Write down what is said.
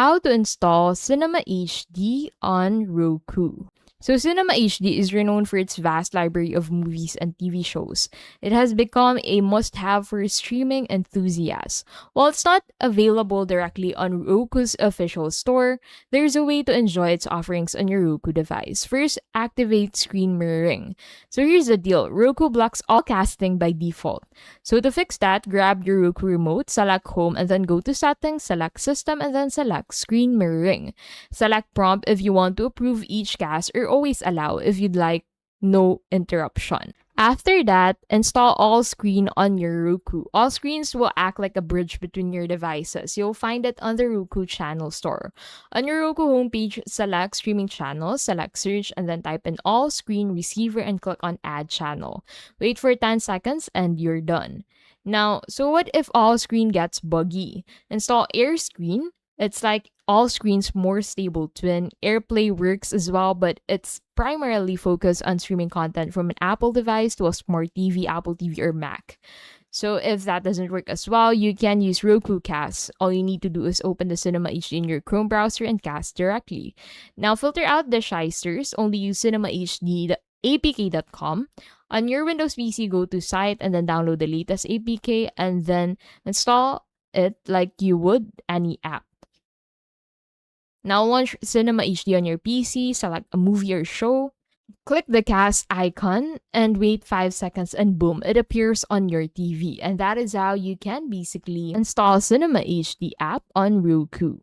How to install Cinema HD on Roku. So, Cinema HD is renowned for its vast library of movies and TV shows. It has become a must have for streaming enthusiasts. While it's not available directly on Roku's official store, there's a way to enjoy its offerings on your Roku device. First, activate screen mirroring. So, here's the deal: Roku blocks all casting by default. So, to fix that, grab your Roku remote, select Home, and then go to Settings, select System, and then select Screen Mirroring. Select Prompt if you want to approve each cast or always allow if you'd like no interruption. After that, install All Screen on your Roku. All Screens will act like a bridge between your devices. You'll find it on the Roku channel store. On your Roku homepage, select Streaming Channels, select Search, and then type in All Screen Receiver and click on Add Channel. Wait for 10 seconds and you're done. Now, so what if All Screen gets buggy? Install Air Screen. It's like All Screen's more stable twin. AirPlay works as well, but it's primarily focused on streaming content from an Apple device to a smart TV, Apple TV, or Mac. So if that doesn't work as well, you can use Roku Cast. All you need to do is open the Cinema HD in your Chrome browser and cast directly. Now filter out the shysters. Only use cinemahd.apk.com. On your Windows PC, go to Site and then download the latest APK and then install it like you would any app. Now launch Cinema HD on your PC, select a movie or show, click the cast icon, and wait 5 seconds and boom, it appears on your TV. And that is how you can basically install Cinema HD app on Roku.